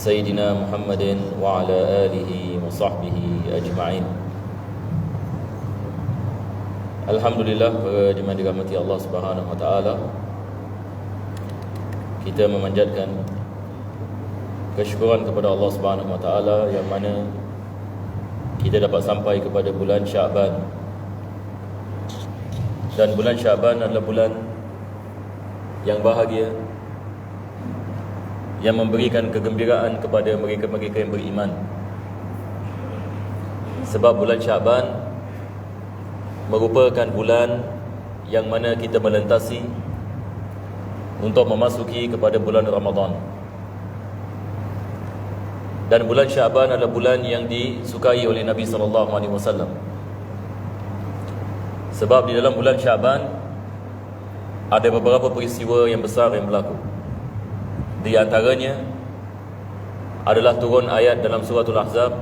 Sayyidina Muhammadin wa ala alihi wa sahbihi ajma'in. Alhamdulillah, dengan dirahmati Allah Subhanahu wa taala, kita memanjatkan kesyukuran kepada Allah Subhanahu wa taala yang mana kita dapat sampai kepada bulan Syaban. Dan bulan Syaban adalah bulan yang bahagia, yang memberikan kegembiraan kepada mereka-mereka yang beriman. Sebab bulan Syaban merupakan bulan yang mana kita melintasi untuk memasuki kepada bulan Ramadan. Dan bulan Syaban adalah bulan yang disukai oleh Nabi SAW. Sebab di dalam bulan Syaban ada beberapa peristiwa yang besar yang berlaku. Di antaranya adalah turun ayat dalam suratul Ahzab,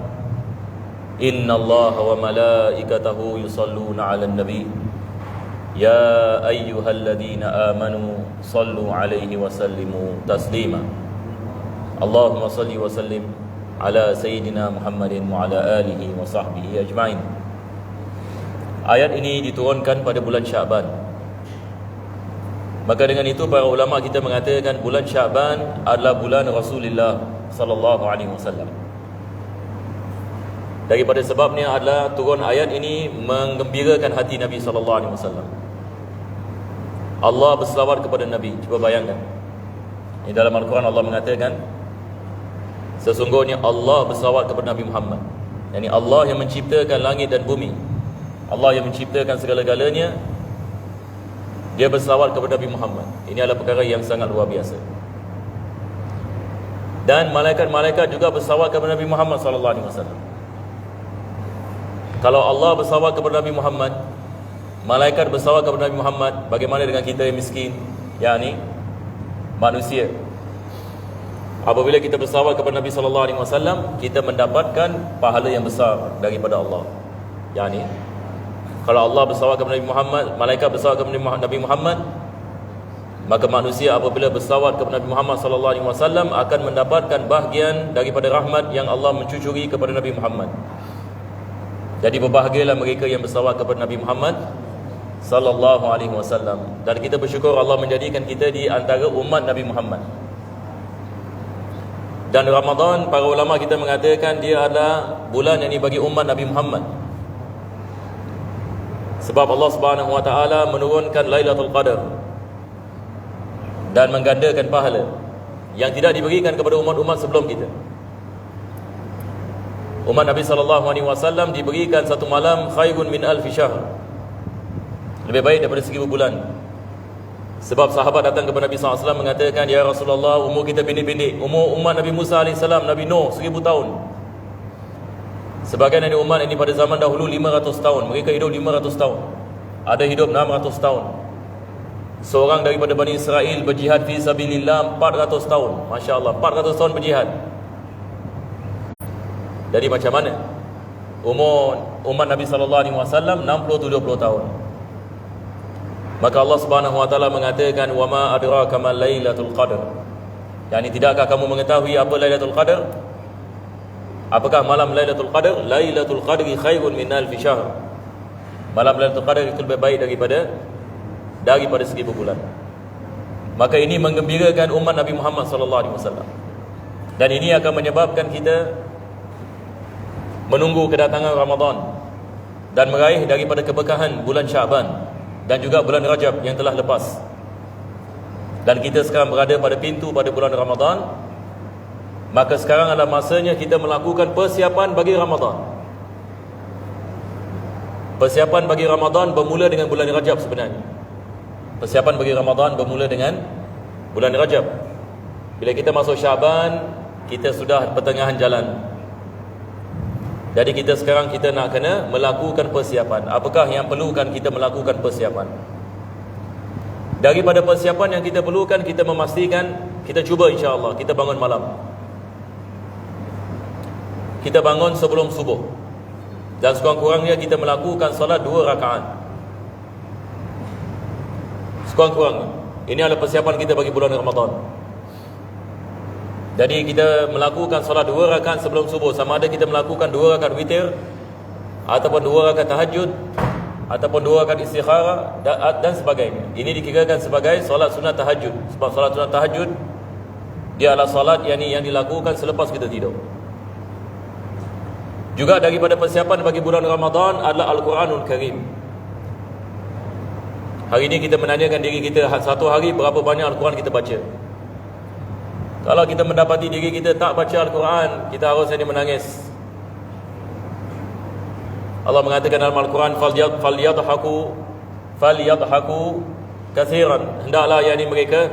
Innallaha wa malaikatahu yusalluna 'alan nabi ya ayyuhalladzina amanu sallu 'alaihi wa sallimu taslima. Allahumma salli wa sallim ala sayyidina Muhammadin wa ala alihi wa sahbihi ajma'in. Ayat ini diturunkan pada bulan Syaban. Maka dengan itu para ulama kita mengatakan bulan Syaban adalah bulan Rasulullah sallallahu alaihi wasallam. Daripada sebabnya adalah turun ayat ini menggembirakan hati Nabi sallallahu alaihi wasallam. Allah berselawat kepada Nabi. Cuba bayangkan. Di dalam Al-Quran Allah mengatakan sesungguhnya Allah berselawat kepada Nabi Muhammad. Yani Allah yang menciptakan langit dan bumi, Allah yang menciptakan segala-galanya, Dia berselawat kepada Nabi Muhammad. Ini adalah perkara yang sangat luar biasa. Dan malaikat-malaikat juga berselawat kepada Nabi Muhammad sallallahu alaihi wasallam. Kalau Allah berselawat kepada Nabi Muhammad, malaikat berselawat kepada Nabi Muhammad, bagaimana dengan kita yang miskin, yakni manusia? Apabila kita berselawat kepada Nabi sallallahu alaihi wasallam, kita mendapatkan pahala yang besar daripada Allah. Yakni kalau Allah berselawat kepada Nabi Muhammad, malaikat berselawat kepada Nabi Muhammad, maka manusia apabila berselawat kepada Nabi Muhammad sallallahu alaihi wasallam akan mendapatkan bahagian daripada rahmat yang Allah mencucuri kepada Nabi Muhammad. Jadi berbahagialah mereka yang berselawat kepada Nabi Muhammad sallallahu alaihi wasallam. Dan kita bersyukur Allah menjadikan kita di antara umat Nabi Muhammad. Dan Ramadan, para ulama kita mengatakan dia adalah bulan yang dibagi umat Nabi Muhammad. Sebab Allah Subhanahu wa taala menurunkan Lailatul Qadar dan menggandakan pahala yang tidak diberikan kepada umat-umat sebelum kita. Umat Nabi sallallahu alaihi wasallam diberikan satu malam khairun min alfi syahr. Lebih baik daripada 1000 bulan. Sebab sahabat datang kepada Nabi sallallahu alaihi wasallam mengatakan, "Ya Rasulullah, umur kita pendek-pendek. Umur umat Nabi Musa alaihi salam, Nabi Nuh 1000 tahun." Sebagian dari umat ini pada zaman dahulu 500 tahun. Mereka hidup 500 tahun. Ada hidup 600 tahun. Seorang daripada Bani Israel berjihad fi sabilillah 400 tahun. Masya-Allah, 400 tahun berjihad. Jadi macam mana? Umur umat Nabi sallallahu alaihi wasallam 60-70 tahun. Maka Allah Subhanahu wa taala mengatakan, "Wa ma adraka ma lailatul qadr." Yani tidakkah kamu mengetahui apa Lailatul Qadar? Apakah malam Lailatul Qadar? Lailatul Qadri khairun min alfi syahr. Malam Lailatul Qadar itu lebih baik daripada 1000 bulan. Maka ini menggembirakan umat Nabi Muhammad sallallahu alaihi wasallam. Dan ini akan menyebabkan kita menunggu kedatangan Ramadan dan meraih daripada keberkahan bulan Syaban dan juga bulan Rajab yang telah lepas. Dan kita sekarang berada pada pintu pada bulan Ramadan. Maka sekarang adalah masanya kita melakukan persiapan bagi Ramadan. Persiapan bagi Ramadan bermula dengan bulan Rajab sebenarnya. Persiapan bagi Ramadan bermula dengan bulan Rajab. Bila kita masuk Syaban, kita sudah pertengahan jalan. Jadi sekarang kita nak kena melakukan persiapan. Apakah yang perlukan kita melakukan persiapan? Daripada persiapan yang kita perlukan, kita memastikan, kita cuba insya-Allah kita bangun malam. Kita bangun sebelum subuh. Dan sekurang-kurangnya kita melakukan salat 2 rakaat. Sekurang-kurangnya. Ini adalah persiapan kita bagi bulan Ramadan. Jadi kita melakukan solat 2 rakaat sebelum subuh, sama ada kita melakukan 2 rakaat witir ataupun 2 rakaat tahajud ataupun 2 rakaat istikharah dan sebagainya. Ini dikirakan sebagai solat sunat tahajud. Sebab solat sunat tahajud dia adalah solat yang dilakukan selepas kita tidur. Juga daripada persiapan bagi bulan Ramadan adalah Al-Quranul Karim. Hari ini kita menanyakan diri kita, satu hari berapa banyak Al-Quran kita baca. Kalau kita mendapati diri kita tak baca Al-Quran, kita harus ini menangis. Allah mengatakan dalam Al-Quran, falyadhaku kathiran. Hendaklah yakni mereka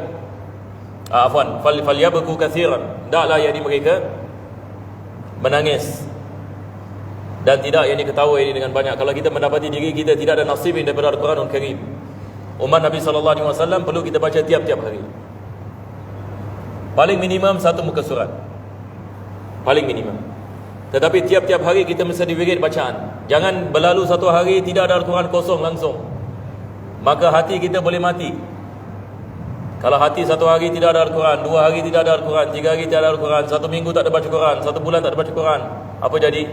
falyabku kathiran. Hendaklah yakni mereka menangis dan tidak yang diketahui ini dengan banyak. Kalau kita mendapati diri kita tidak ada nasib daripada Al-Quranul Karim, umat Nabi SAW perlu kita baca tiap-tiap hari. Paling minimum 1 muka surat. Paling minimum. Tetapi tiap-tiap hari kita mesti diwirid bacaan. Jangan berlalu 1 hari tidak ada Al-Quran kosong langsung. Maka hati kita boleh mati. Kalau hati 1 hari tidak ada Al-Quran, 2 hari tidak ada Al-Quran, 3 hari tidak ada Al-Quran, 1 minggu tak ada baca Quran, 1 bulan tak ada baca Quran, apa jadi?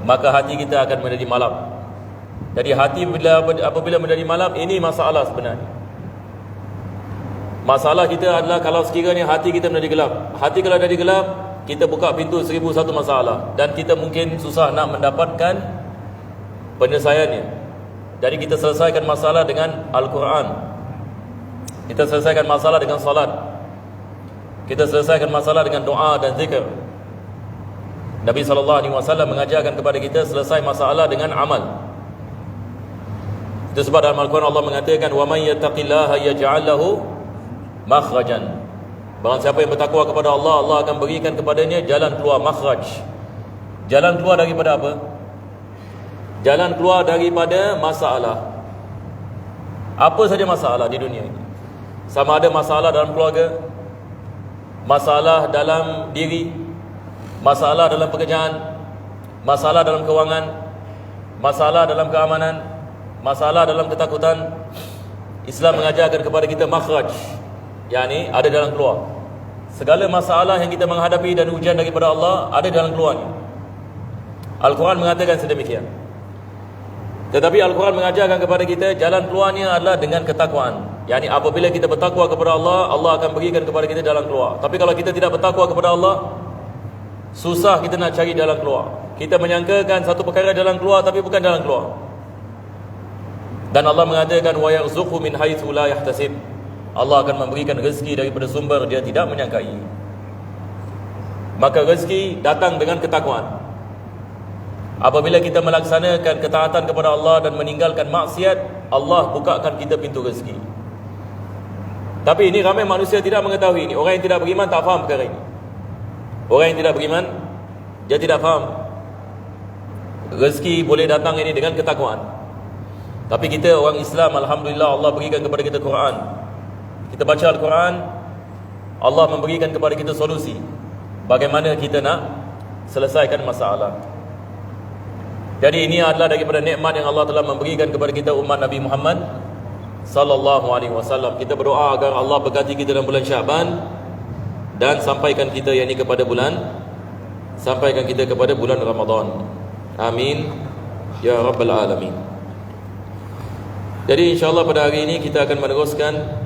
Maka hati kita akan menjadi malam. Jadi hati apabila menjadi malam, ini masalah sebenarnya. Masalah kita adalah kalau sekiranya hati kita menjadi gelap. Hati kalau jadi gelap, kita buka pintu 1001 masalah, dan kita mungkin susah nak mendapatkan penyelesaiannya. Jadi kita selesaikan masalah dengan Al-Quran, kita selesaikan masalah dengan salat, kita selesaikan masalah dengan doa dan zikir. Nabi SAW mengajarkan kepada kita selesai masalah dengan amal. Itu sebab dalam Al-Quran Allah mengatakan, wa man yattaqillaha yaj'al lahu makhrajan. Barang siapa yang bertakwa kepada Allah, Allah akan berikan kepadanya jalan keluar, makhraj. Jalan keluar daripada apa? Jalan keluar daripada masalah. Apa saja masalah di dunia ini. Sama ada masalah dalam keluarga, masalah dalam diri, masalah dalam pekerjaan, masalah dalam kewangan, masalah dalam keamanan, masalah dalam ketakutan. Islam mengajarkan kepada kita makhraj, yakni ada jalan keluar. Segala masalah yang kita menghadapi dan ujian daripada Allah, ada jalan keluarnya. Al-Quran mengatakan sedemikian. Tetapi Al-Quran mengajarkan kepada kita jalan keluarnya adalah dengan ketakwaan. Yani apabila kita bertakwa kepada Allah, Allah akan berikan kepada kita jalan keluar. Tapi kalau kita tidak bertakwa kepada Allah, susah kita nak cari jalan keluar. Kita menyangkakan satu perkara jalan keluar, tapi bukan jalan keluar. Dan Allah mengatakan wa yarzuqhu min haitsu la yahtasib. Allah akan memberikan rezeki daripada sumber dia tidak menyangkai. Maka rezeki datang dengan ketakwaan. Apabila kita melaksanakan ketaatan kepada Allah dan meninggalkan maksiat, Allah bukakan kita pintu rezeki. Tapi ini ramai manusia tidak mengetahui ini. Orang yang tidak beriman tak faham perkara ini. Orang yang tidak beriman, dia tidak faham rezeki boleh datang ini dengan ketakwaan. Tapi kita orang Islam, alhamdulillah, Allah berikan kepada kita Quran. Kita baca Al-Quran, Allah memberikan kepada kita solusi bagaimana kita nak selesaikan masalah. Jadi ini adalah daripada nikmat yang Allah telah memberikan kepada kita umat Nabi Muhammad sallallahu alaihi wasallam. Kita berdoa agar Allah berkati kita dalam bulan Syaban dan sampaikan kita kepada bulan Ramadan. Amin ya rabbal alamin. Jadi insya-Allah pada hari ini kita akan meneruskan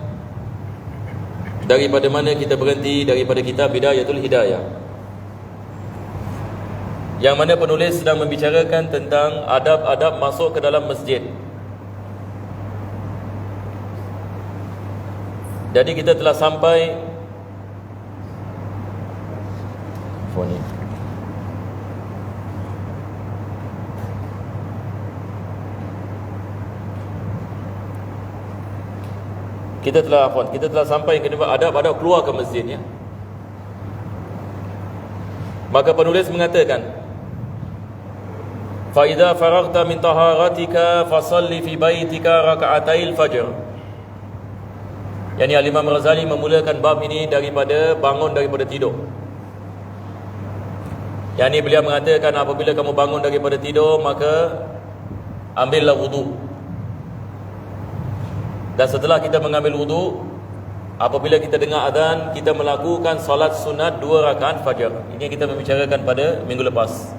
daripada mana kita berhenti, daripada kitab Bidayatul Hidayah, yang mana penulis sedang membicarakan tentang adab-adab masuk ke dalam masjid. Jadi kita telah sampai kita telah sampai ke adab-adab keluar ke masjid, ya. Maka penulis mengatakan, fa idza faraghta min taharatika fasalli fi baitika raka'atail fajr. Yani Al-Imam Ghazali memulakan bab ini daripada bangun daripada tidur. Yani beliau mengatakan apabila kamu bangun daripada tidur, maka ambillah wudu. Dan setelah kita mengambil wudu, apabila kita dengar azan, kita melakukan solat sunat 2 rakaat fajar. Ini yang kita membicarakan pada minggu lepas.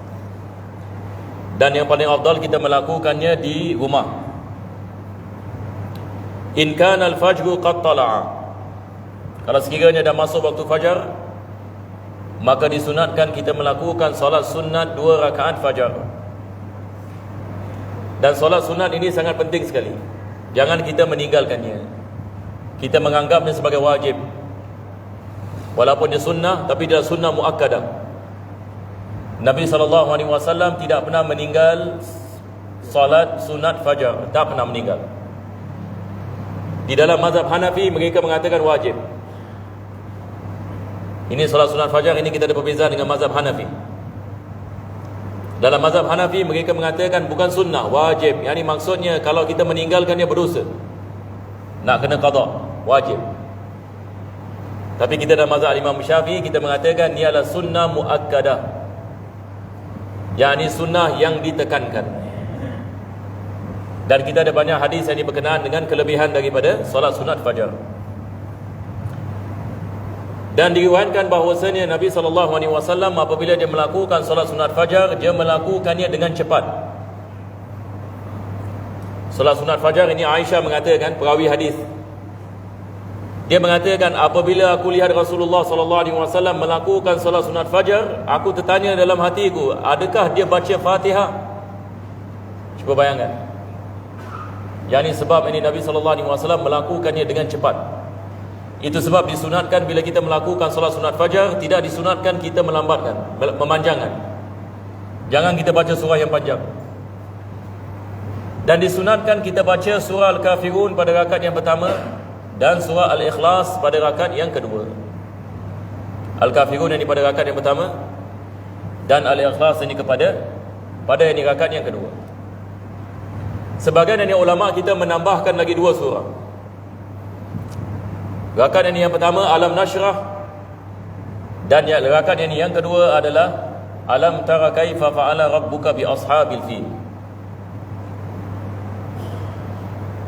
Dan yang paling afdal kita melakukannya di rumah. In kana al-fajru qad tala'a, kalau sekiranya dah masuk waktu fajar, maka disunatkan kita melakukan solat sunat 2 rakaat fajar. Dan solat sunat ini sangat penting sekali. Jangan kita meninggalkannya. Kita menganggapnya sebagai wajib. Walaupun dia sunnah, tapi dia sunnah muakkadah. Nabi SAW tidak pernah meninggal solat sunat fajar. Tak pernah meninggal. Di dalam mazhab Hanafi, mereka mengatakan wajib. Ini solat sunat fajar, ini kita ada perbezaan dengan mazhab Hanafi. Dalam mazhab Hanafi, mereka mengatakan bukan sunnah, wajib. Yang ini maksudnya kalau kita meninggalkannya berdosa, nak kena qada, wajib. Tapi kita dalam mazhab Imam Syafi'i, kita mengatakan ini adalah sunnah muakkadah, yang ini sunnah yang ditekankan. Dan kita ada banyak hadis yang berkenaan dengan kelebihan daripada solat sunat fajar. Dan diriwayatkan bahawasanya Nabi SAW apabila dia melakukan solat sunat fajar, dia melakukannya dengan cepat. Solat sunat fajar ini Aisyah mengatakan, perawi hadis, dia mengatakan, apabila aku lihat Rasulullah SAW melakukan solat sunat fajar, aku tertanya dalam hatiku, adakah dia baca Fatihah? Cuba bayangkan. Yang ini sebab ini Nabi SAW melakukannya dengan cepat. Itu sebab disunatkan bila kita melakukan solat sunat fajar, tidak disunatkan kita melambatkan, memanjangkan. Jangan kita baca surah yang panjang. Dan disunatkan kita baca surah Al-Kafirun pada rakaat yang pertama dan surah Al-Ikhlas pada rakaat yang kedua. Al-Kafirun ini pada rakaat yang pertama dan Al-Ikhlas ini pada ini rakaat yang kedua. Sebagian dari ulama kita menambahkan lagi 2 surah. Rakaat ini yang pertama Alam Nashrah, dan rakaat ini yang kedua adalah Alam tara kaifa fa'ala rabbuka bi ashabil fil.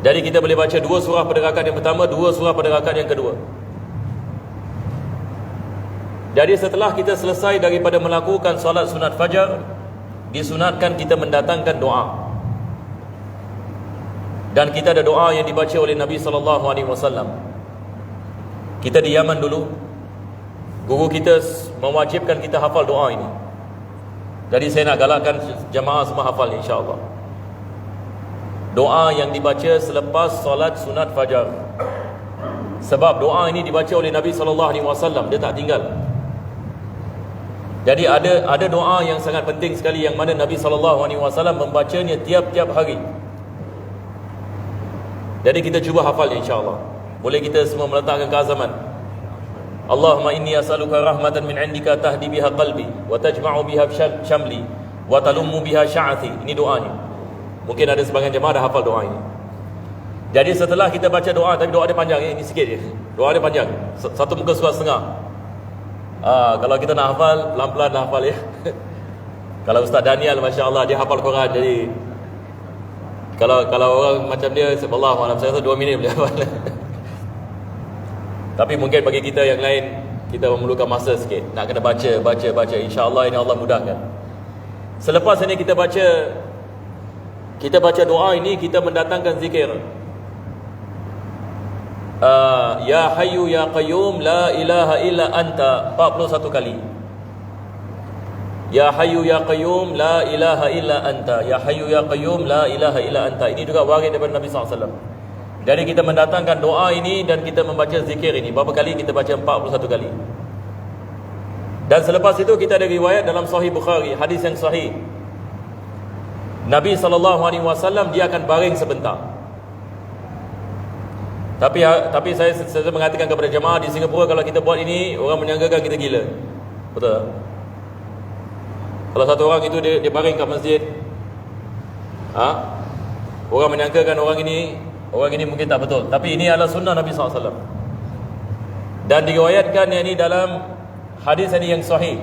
Jadi kita boleh baca 2 surah pada rakaat yang pertama, 2 surah pada rakaat yang kedua. Jadi setelah kita selesai daripada melakukan solat sunat fajar, disunatkan kita mendatangkan doa. Dan kita ada doa yang dibaca oleh Nabi SAW. Kita di Yaman dulu, guru kita mewajibkan kita hafal doa ini. Jadi saya nak galakkan jamaah semua hafal, insya-Allah. Doa yang dibaca selepas solat sunat fajar. Sebab doa ini dibaca oleh Nabi SAW, dia tak tinggal. Jadi ada doa yang sangat penting sekali yang mana Nabi SAW membacanya tiap-tiap hari. Jadi kita cuba hafal, insya-Allah. Boleh kita semua meletakkan ke azaman. Allahumma inni as'aluka rahmatan min 'indika tahdi biha qalbi wa tajma'u biha syamli wa talummu biha sya'athi. Ini doanya. Mungkin ada sebagian jemaah dah hafal doa ini. Jadi setelah kita baca doa, tapi doa dia panjang, ini sikit je. Doa dia panjang. Satu muka surat setengah. Kalau kita nak hafal, pelan-pelan dah hafal ya. Kalau Ustaz Daniel, masya-Allah, dia hafal Quran. Jadi kalau orang macam dia, subhanallah, saya rasa 2 minit boleh hafal. Tapi mungkin bagi kita yang lain, kita memerlukan masa sikit. Nak kena baca. InsyaAllah ini Allah mudahkan. Selepas ini kita baca doa ini, kita mendatangkan zikir. Ya Hayyu Ya Qayyum La ilaha illa anta 41 kali. Ya Hayyu Ya Qayyum La ilaha illa anta. Ya Hayyu Ya Qayyum La ilaha illa anta. Ini juga waris daripada Nabi SAW. Jadi kita mendatangkan doa ini dan kita membaca zikir ini. Berapa kali? Kita baca 41 kali. Dan selepas itu kita ada riwayat dalam Sahih Bukhari, hadis yang sahih. Nabi SAW dia akan baring sebentar. Tapi saya mengatakan kepada jemaah di Singapura, kalau kita buat ini, orang menyangkakan kita gila. Betul? Kalau satu orang itu dia baring kat masjid, orang menyangkakan orang ini mungkin tak betul. Tapi ini adalah sunnah Nabi SAW. Dan diriwayatkan yang ini dalam hadis ini yang sahih,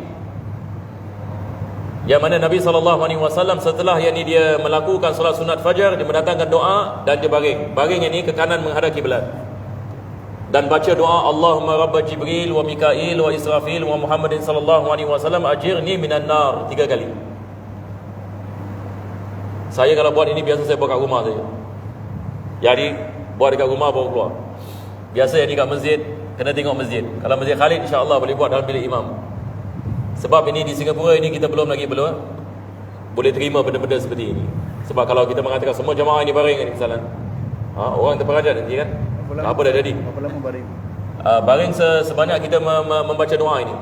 yang mana Nabi SAW setelah yang ini dia melakukan solat sunat fajar, dia mendatangkan doa dan dia baring. Baring yang ini ke kanan menghadap kiblat. dan baca doa Allahumma rabba Jibril wa Mikail wa Israfil wa Muhammadin sallallahu alaihi wasallam ajirni minan nar 3 kali. Saya kalau buat ini biasa saya buat kat rumah saja. Jadi buat dekat rumah baru keluar. Biasa yang di kat masjid kena tengok masjid. Kalau masjid Khalid insya-Allah boleh buat dalam bilik imam. Sebab ini di Singapura ini kita belum boleh terima benda-benda seperti ini. Sebab kalau kita mengatakan semua jemaah ini baring ni misalnya, orang terperanjat nanti kan. Apa dah jadi? Berapa lama baring? Baring sebanyak kita membaca doa ini.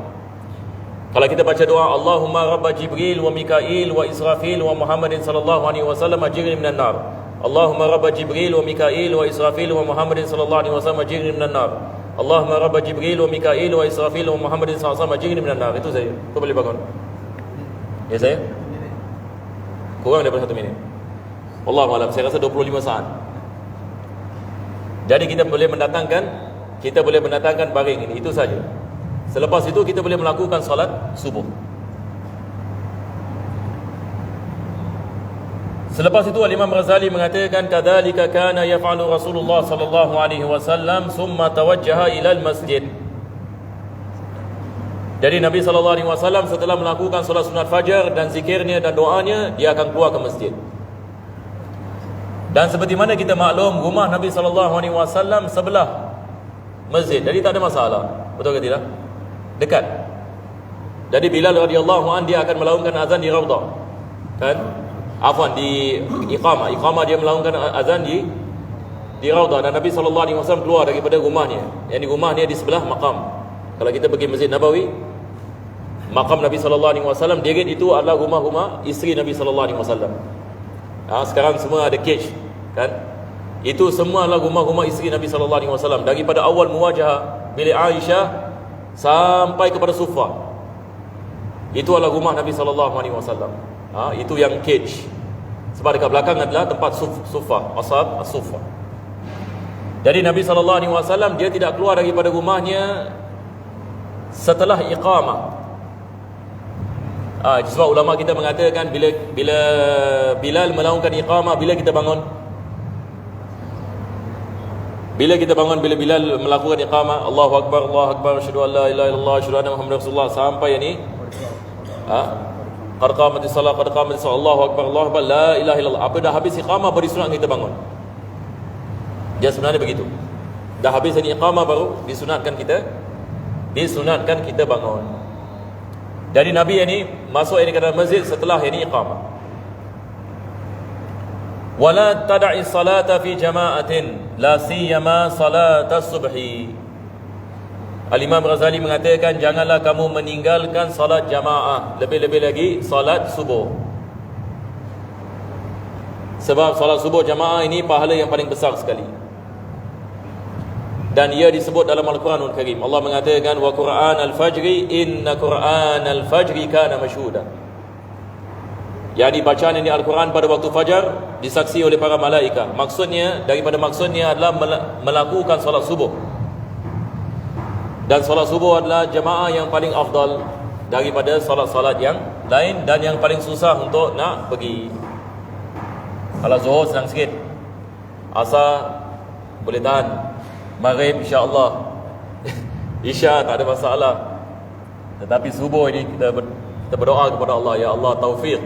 Kalau kita baca doa Allahumma rabba Jibril wa Mikail wa Israfil wa Muhammadin sallallahu alaihi wasallam ajirni minan nar. Allahumma rabba Jibril wa Mikail wa Israfil wa Muhammadin sallallahu alaihi wasallam ajirni minan nar. Allahumma rabba Jibril wa Mikail wa Israfil wa Muhammadin sallallahu alaihi wasallam ajirni minan nar. Itu saya. Kau boleh bangun. Ya saya? Kurang daripada 1 minit. Wallahu a'lam. Saya rasa 25 saat. Jadi kita boleh mendatangkan baring ini. Itu saja. Selepas itu kita boleh melakukan solat subuh. Selepas itu Imam Ghazali mengatakan kadzalika kana yaf'alu Rasulullah sallallahu alaihi wasallam summa tawajjaha ila al-masjid. Jadi Nabi sallallahu alaihi wasallam setelah melakukan solat sunat fajar dan zikirnya dan doanya, dia akan keluar ke masjid. Dan seperti mana kita maklum, rumah Nabi sallallahu alaihi wasallam sebelah masjid. Jadi tak ada masalah. Betul ke tidak? Dekat. Jadi Bilal radhiyallahu an dia akan melaungkan azan di Raudhah. Kan? Afwan di iqamah. Iqamah dia melaungkan azan di Raudhah dan Nabi sallallahu alaihi wasallam keluar daripada rumahnya. Yang di rumahnya di sebelah maqam. Kalau kita pergi Masjid Nabawi, maqam Nabi sallallahu alaihi wasallam, dia itu adalah rumah-rumah isteri Nabi sallallahu alaihi wasallam. Sekarang semua ada cage, kan? Itu semua adalah rumah-rumah isteri Nabi sallallahu alaihi wasallam daripada awal muwajahah bilik Aisyah sampai kepada Sufa. Itu adalah rumah Nabi sallallahu alaihi wasallam. Itu yang cage. Sebab dekat belakang adalah tempat Sufa, ashab as-Sufa. Jadi Nabi sallallahu alaihi wasallam dia tidak keluar daripada rumahnya setelah iqamah. Sebab ulama kita mengatakan bila Bilal melaungkan iqamah, bila kita bangun, bila Bilal melakukan iqamah, Allahu akbar, asyhadu an la ilaha illallah, asyhadu anna Muhammadar Rasulullah, sampai ini qad qamatis salat, Allahu akbar, la ilaha illallah. Apa dah habis iqamah baru disunatkan kita bangun. Dia sebenarnya begitu. Dah habis ini iqamah baru disunatkan kita bangun. Jadi Nabi ini masuk ini ke dalam masjid setelah ini iqamah. Wala tad'i salata fi jama'atin la siyama salat as-subhi. Al-Imam Ghazali mengatakan janganlah kamu meninggalkan salat jamaah, lebih-lebih lagi salat subuh. Sebab salat subuh jamaah ini pahala yang paling besar sekali. Dan ia disebut dalam Al-Quranul Karim. Allah mengatakan wa Qur'an al-fajri inna Qur'an al-fajri kana mashhuda. Yani bacaan ini Al-Quran pada waktu fajar disaksi oleh para malaikat. Maksudnya adalah melakukan solat subuh. Dan solat subuh adalah jemaah yang paling afdal daripada solat-solat yang lain dan yang paling susah untuk nak pergi. Kalau Zuhur senang sikit, Asar boleh tahan, Maghrib insya-Allah, Isya tak ada masalah. Tetapi subuh ini kita berdoa kepada Allah, ya Allah taufiq,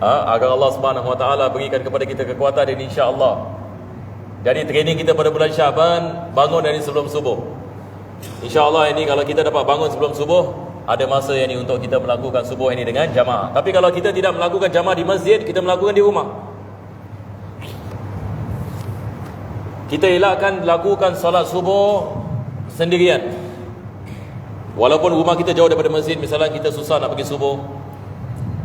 agar Allah Subhanahu Wa Taala berikan kepada kita kekuatan ini insya-Allah. Jadi training kita pada bulan Syaban, bangun dari sebelum subuh. Insya-Allah ini kalau kita dapat bangun sebelum subuh, ada masa ini untuk kita melakukan subuh ini dengan jamaah. Tapi kalau kita tidak melakukan jamaah di masjid, kita melakukan di rumah. Kita elakkan lakukan salat subuh sendirian. Walaupun rumah kita jauh daripada masjid, misalnya kita susah nak pergi subuh,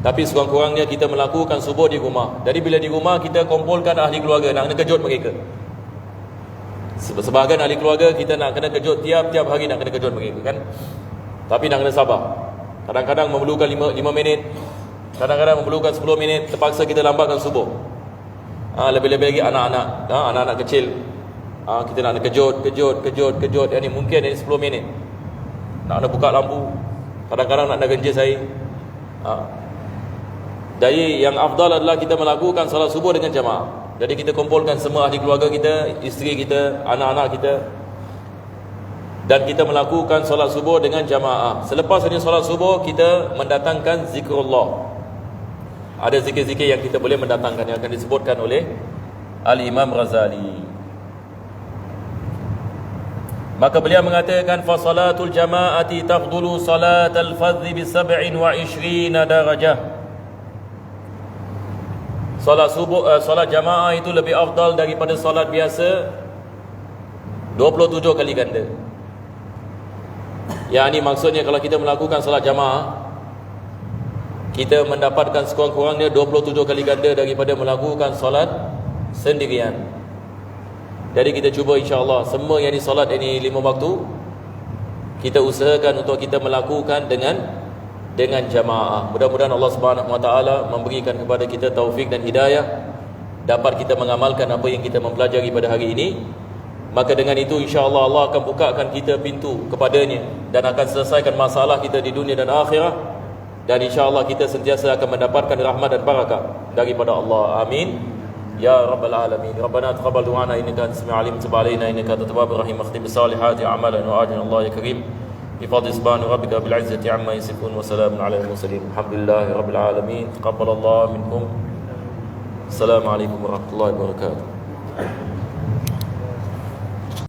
tapi sekurang-kurangnya kita melakukan subuh di rumah. Jadi bila di rumah kita kumpulkan ahli keluarga, nak kena kejut mereka. Sebahagian ahli keluarga kita nak kena kejut tiap-tiap hari, nak kena kejut mereka kan. Tapi nak kena sabar. Kadang-kadang memerlukan 5 minit, kadang-kadang memerlukan 10 minit, terpaksa kita lambatkan subuh. Lebih-lebih lagi anak-anak kecil, kita nak kejut. Yang ni mungkin ini 10 minit. Nak buka lampu, kadang-kadang nak genjis air. Jadi yang afdal adalah kita melakukan salat subuh dengan jamaah. Jadi kita kumpulkan semua ahli keluarga kita, isteri kita, anak-anak kita, dan kita melakukan solat subuh dengan jamaah. Selepas ini solat subuh, kita mendatangkan zikrullah. Ada zikir-zikir yang kita boleh mendatangkan yang akan disebutkan oleh Al-Imam Ghazali. Maka beliau mengatakan fa salatul jama'ati tafdulu salatal fardhi bi 27 darajah. Solat subuh, solat jamaah itu lebih afdal daripada solat biasa 27 kali ganda. Yang ini maksudnya kalau kita melakukan solat jamaah, kita mendapatkan sekurang-kurangnya 27 kali ganda daripada melakukan solat sendirian. Jadi kita cuba insya-Allah semua yang solat ini 5 waktu kita usahakan untuk kita melakukan dengan jamaah. Mudah-mudahan Allah Subhanahu Wa Taala memberikan kepada kita taufik dan hidayah, dapat kita mengamalkan apa yang kita mempelajari pada hari ini. Maka dengan itu insya-Allah Allah akan bukakan kita pintu kepadanya dan akan selesaikan masalah kita di dunia dan akhirat, dan insya-Allah kita sentiasa akan mendapatkan rahmat dan barakah daripada Allah. Amin ya rabbal alamin. Rabbana taqabbal du'ana innaka antas samiul alim, tub alaina innaka antat tawwabur rahim, akhtim bisalihati a'malana wa ajina Allah ya karim bi fadli subhana rabbika bil izzati amma yasifun wa salamun alal mursalin alhamdulillahi rabbil alamin. Taqabbalallahu minkum. Assalamualaikum warahmatullahi wabarakatuh.